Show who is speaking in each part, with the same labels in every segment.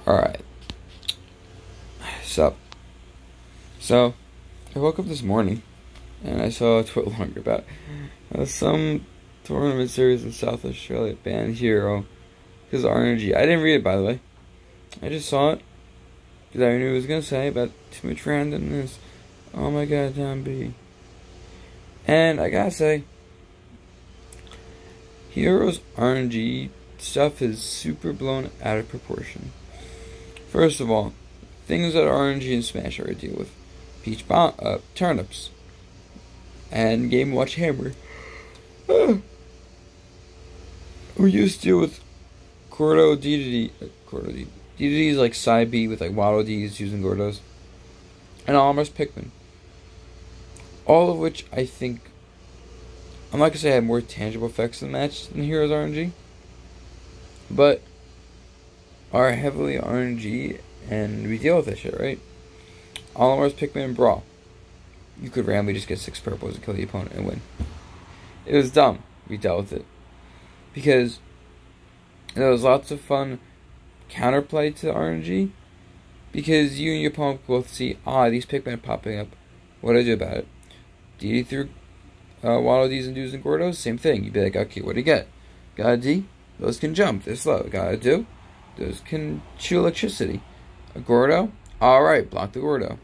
Speaker 1: Alright. So, I woke up this morning and I saw a tweet longer about some tournament series in South Australia banned Hero because of RNG. I didn't read it, by the way. I just saw it because I knew it was going to say about too much randomness. Oh my god, Dabuz. And I gotta say, Hero's RNG stuff is super blown out of proportion. First of all, things that RNG and Smash are to deal with. Peach turnips. And Game Watch Hammer. We used to deal with Gordo D2D. D2D is like side B with like Waddle D's using Gordos. And almost Pikmin. All of which I think, I'm not going to say had more tangible effects in the match than Heroes RNG, but are heavily RNG, and we deal with that shit, right? Olimar's Pikmin and Brawl. You could randomly just get 6 purples and kill the opponent and win. It was dumb. We dealt with it. Because there was lots of fun counterplay to RNG, because you and your opponent both see, these Pikmin are popping up. What do I do about it? D through Waddle D's and Doos and Gordos, same thing. You'd be like, okay, what do you get? Got a D? Those can jump. They're slow. Got a Do? Those can shoot electricity. A Gordo? Alright, block the Gordo.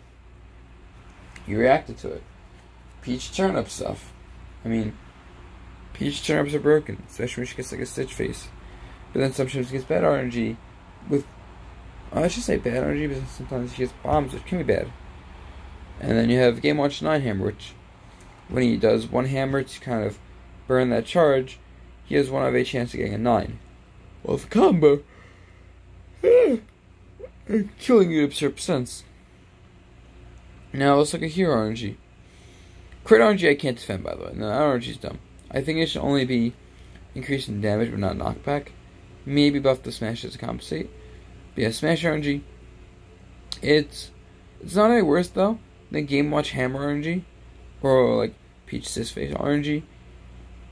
Speaker 1: You reacted to it. Peach turnip stuff. I mean, Peach turnips are broken, especially when she gets like a Stitch face. But then sometimes she gets bad RNG with, I should say bad RNG, but sometimes she gets bombs, which can be bad. And then you have Game Watch 9 Hammer, which when he does one hammer to kind of burn that charge, he has 1 out of 8 chance of getting a 9. Well, if a combo, killing you to absurd sense. Now let's look at Hero RNG. Crit RNG I can't defend, by the way. No, RNG is dumb. I think it should only be increasing damage but not knockback. Maybe buff the smashes to compensate. But yeah, Smash RNG, it's not any worse though than Game Watch Hammer RNG or like Peach Sis Face RNG,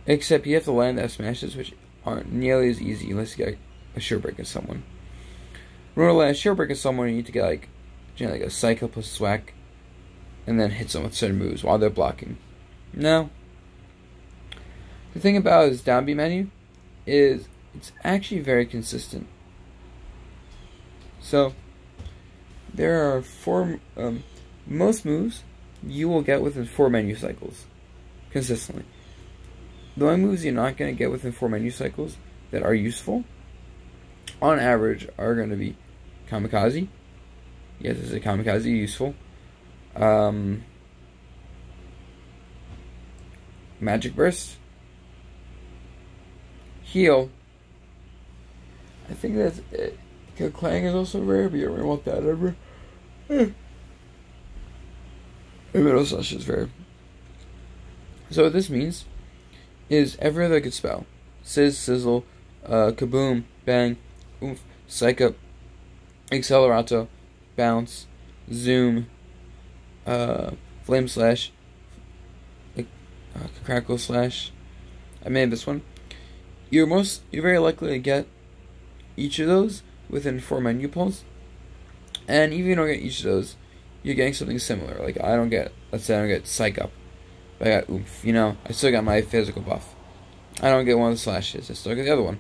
Speaker 1: except you have to land that smashes, which aren't nearly as easy unless you get a sure break of someone. In order to land a sure break of someone, you need to get like a Psycho plus Swack, and then hit someone with certain moves while they're blocking. Now, the thing about his down B menu is it's actually very consistent. So there are 4 most moves you will get within 4 menu cycles consistently. The only moves you're not going to get within 4 menu cycles that are useful on average are going to be Kamikaze. Yes, this is a Kamikaze, useful. Magic Burst. Heal. I think that's it. Clang is also rare, but you don't really want that ever. Middle Slash is rare. So what this means is every other good spell. Sizz, Sizzle, Kaboom, Bang, Oomph, Psych Up, Accelerato, Bounce, Zoom, Flame Slash, Crackle Slash. I made this one. You're very likely to get each of those within 4 menu pulls. And even if you don't get each of those, you're getting something similar. Like, let's say I don't get Psych Up, but I got Oomph, you know? I still got my physical buff. I don't get one of the slashes, I still get the other one.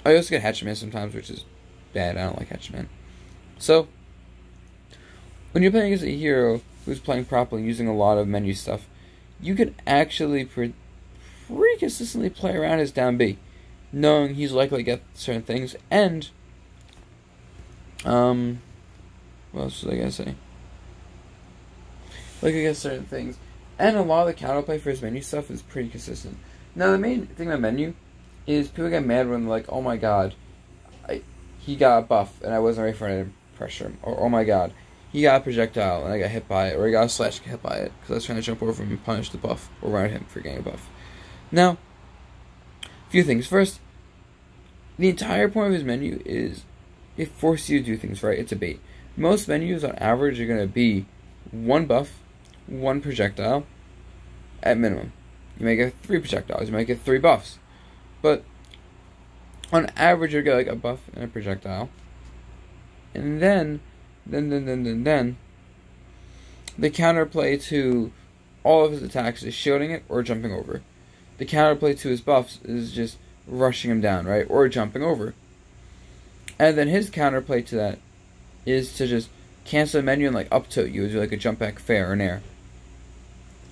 Speaker 1: I also get Hatchet Man sometimes, which is bad. I don't like Hatchet Man. So, when you're playing against a hero who's playing properly, using a lot of menu stuff, you can actually pretty consistently play around his down B, knowing he's likely to get certain things, and what else was I gonna say? Like, I guess certain things. And a lot of the counterplay for his menu stuff is pretty consistent. Now, the main thing about menu is people get mad when they're like, oh my god, he got a buff and I wasn't ready for it to pressure him. Or, oh my god, he got a projectile and I got hit by it. Or he got a slash and got hit by it because I was trying to jump over him and punish the buff. Or run at him for getting a buff. Now, a few things. First, the entire point of his menu is it forces you to do things right. It's a bait. Most menus on average are going to be 1 buff, 1 projectile, at minimum. You might get 3 projectiles, you might get 3 buffs. But on average, you'll get like a buff and a projectile. And then, the counterplay to all of his attacks is shielding it or jumping over. The counterplay to his buffs is just rushing him down, right? Or jumping over. And then his counterplay to that is to just cancel the menu and like up tilt you, do like a jump back fair or nair.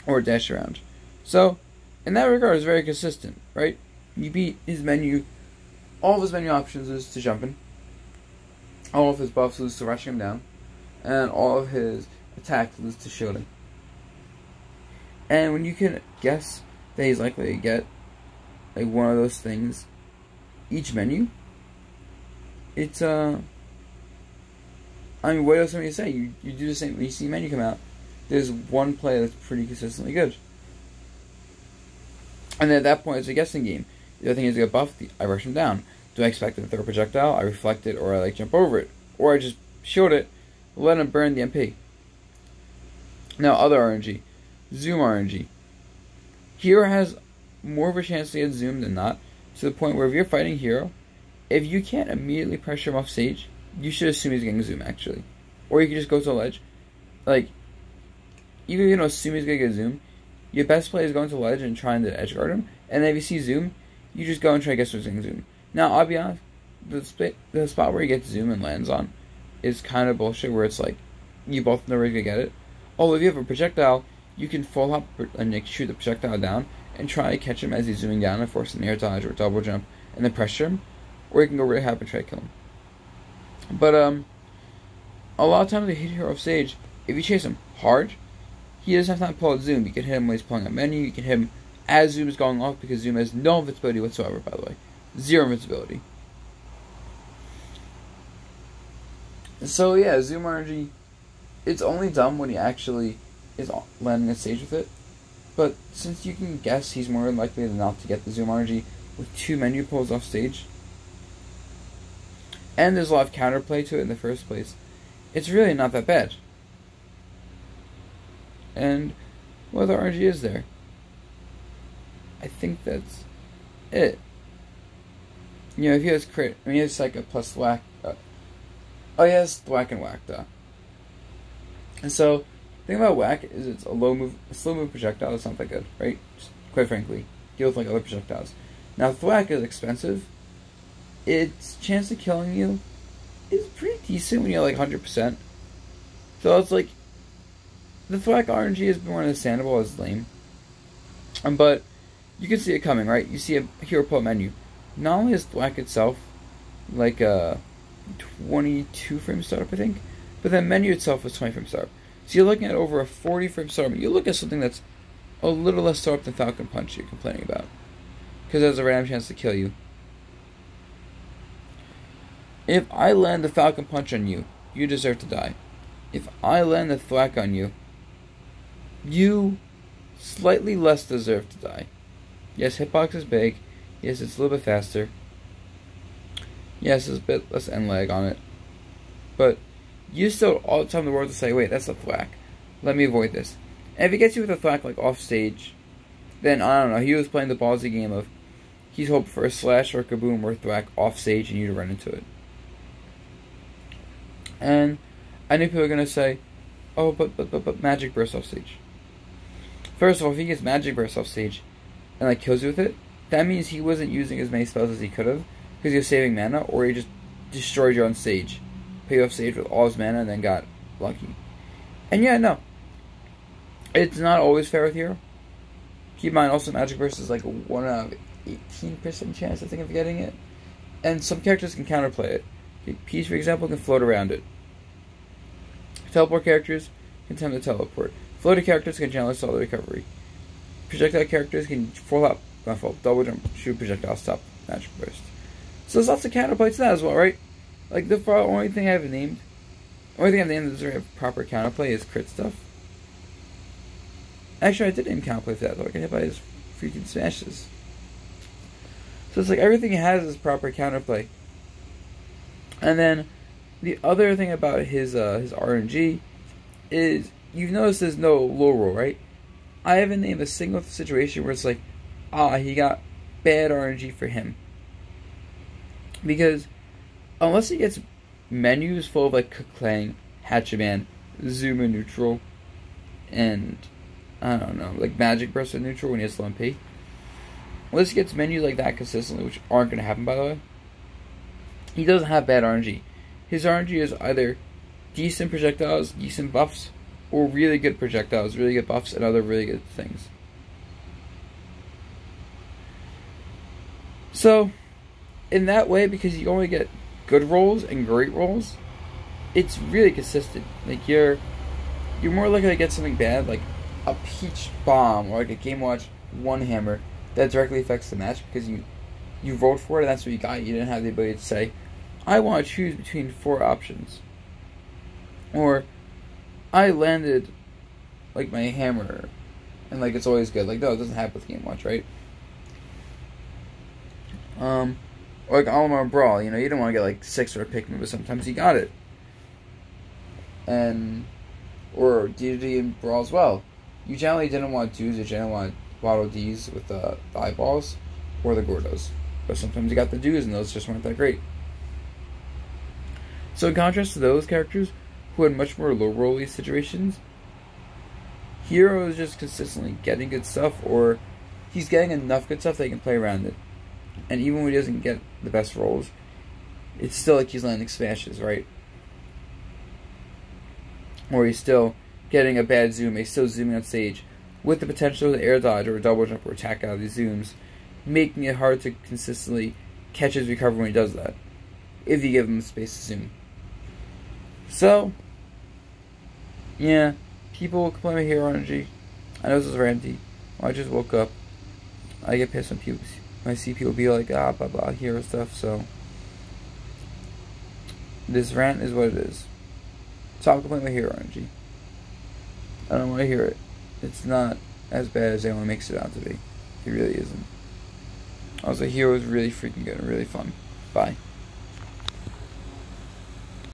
Speaker 1: Or dash around. So, in that regard, it's very consistent, right? You beat his menu, all of his menu options is to jumping. All of his buffs lose to rushing him down. And all of his attacks lose to shielding. And when you can guess that he's likely to get like one of those things each menu, it's I mean, what else am I say? You do the same when you see a menu come out. There's one play that's pretty consistently good. And then at that point it's a guessing game. The other thing is to get buffed, I rush him down. Do I expect him to throw a projectile? I reflect it, or I like jump over it. Or I just shield it, let him burn the MP. Now other RNG. Zoom RNG. Hero has more of a chance to get zoomed than not, to the point where if you're fighting Hero, if you can't immediately pressure him off stage, you should assume he's getting zoom actually. Or you can just go to a ledge. Like, even if you don't assume he's going to get zoom, your best play is going to a ledge and trying to edge guard him, and then if you see zoom, you just go and try to guess who's getting zoom. Now, I'll be honest, the spot where he gets zoom and lands on is kind of bullshit, where it's like, you both know where you're going to get it. Although if you have a projectile, you can full hop and like, shoot the projectile down and try to catch him as he's zooming down and force an air dodge or double jump and then pressure him. Or you can go really high and try to kill him. But a lot of times they hit Hero off stage. If you chase him hard, he doesn't have time to pull out zoom. You can hit him when he's pulling a menu. You can hit him as zoom is going off, because zoom has no invincibility whatsoever, by the way. Zero invincibility. So yeah, zoom RNG, it's only dumb when he actually is landing on stage with it. But since you can guess he's more likely than not to get the zoom RNG with 2 menu pulls off stage, and there's a lot of counterplay to it in the first place, it's really not that bad. And what other RNG is there? I think that's it. You know, if he has crit, I mean, he has like a plus whack. Oh, he has thwack and whack, though. And so, the thing about whack is it's a slow move projectile. It's not that good, right? Just, quite frankly, deal with like other projectiles. Now, thwack is expensive. Its chance of killing you is pretty decent when you're like 100%. So it's like, the thwack RNG has been more understandable as lame. But you can see it coming, right? You see a hero pull menu. Not only is thwack itself like a 22 frame startup, I think, but the menu itself is 20 frame startup. So you're looking at over a 40 frame startup. You look at something that's a little less startup than Falcon Punch you're complaining about, because it has a random chance to kill you. If I land the Falcon Punch on you, you deserve to die. If I land the thwack on you, you slightly less deserve to die. Yes, hitbox is big. Yes, it's a little bit faster. Yes, there's a bit less end lag on it. But you still all the time in the world to say, wait, that's a thwack. Let me avoid this. And if he gets you with a thwack like off stage, then I don't know, he was playing the ballsy game of he's hoping for a slash or a kaboom or a thwack off stage and you to run into it. And I know people are gonna say, oh, but magic burst off stage. First of all, if he gets magic burst off stage and like kills you with it, that means he wasn't using as many spells as he could have, because he was saving mana, or he just destroyed you on stage, put you off stage with all his mana, and then got lucky. And yeah, no, it's not always fair with Hero. Keep in mind, also Magic Burst is like a 1 out of 18% chance, I think, of getting it. And some characters can counterplay it. Peach, for example, can float around it. Teleport characters can attempt to teleport. Floating characters can channel all the recovery. Projectile characters can full up, double jump, shoot projectile, stop Magic Burst. So there's lots of counterplay to that as well, right? Like the only thing I've named that doesn't have proper counterplay is crit stuff. Actually, I did name counterplay for that, though. I get hit by his freaking smashes. So it's like everything he has is proper counterplay. And then the other thing about his RNG is, you've noticed there's no low roll, right? I haven't named a single situation where it's like, he got bad RNG for him. Because unless he gets menus full of like Klang, Hatchaman, Zuma neutral, and I don't know, like Magic Burst neutral when he has slow MP. Unless he gets menus like that consistently, which aren't going to happen by the way, he doesn't have bad RNG. His RNG is either decent projectiles, decent buffs, or really good projectiles, really good buffs, and other really good things. So, in that way, because you only get good rolls and great rolls, it's really consistent. Like you're more likely to get something bad, like a Peach Bomb or like a Game Watch One Hammer that directly affects the match because you rolled for it and that's what you got. You didn't have the ability to say, I want to choose between 4 options. Or I landed like my hammer and like it's always good. Like no, it doesn't happen with Game Watch, right? Or like Olimar Brawl, you know, you don't want to get like 6 or a pick me, but sometimes you got it. And or DDD and Brawl as well. You generally didn't want Dabuz, you generally want Waddle D's with the eyeballs or the Gordos. But sometimes you got the Dabuz and those just weren't that great. So in contrast to those characters who had much more low rolly situations, Hero is just consistently getting good stuff, or he's getting enough good stuff that he can play around it. And even when he doesn't get the best rolls, it's still like he's landing smashes, right? Or he's still getting a bad zoom, he's still zooming on stage with the potential to air dodge or double jump or attack out of these zooms, making it hard to consistently catch his recovery when he does that, if you give him space to zoom. So, yeah, people complain about hero RNG. I know this is ranty. I just woke up. I get pissed when people, I see people be like, ah, blah, blah, hero stuff, so. This rant is what it is. Stop complaining about hero RNG. I don't want to hear it. It's not as bad as everyone makes it out to be. It really isn't. Also, hero is really freaking good and really fun. Bye.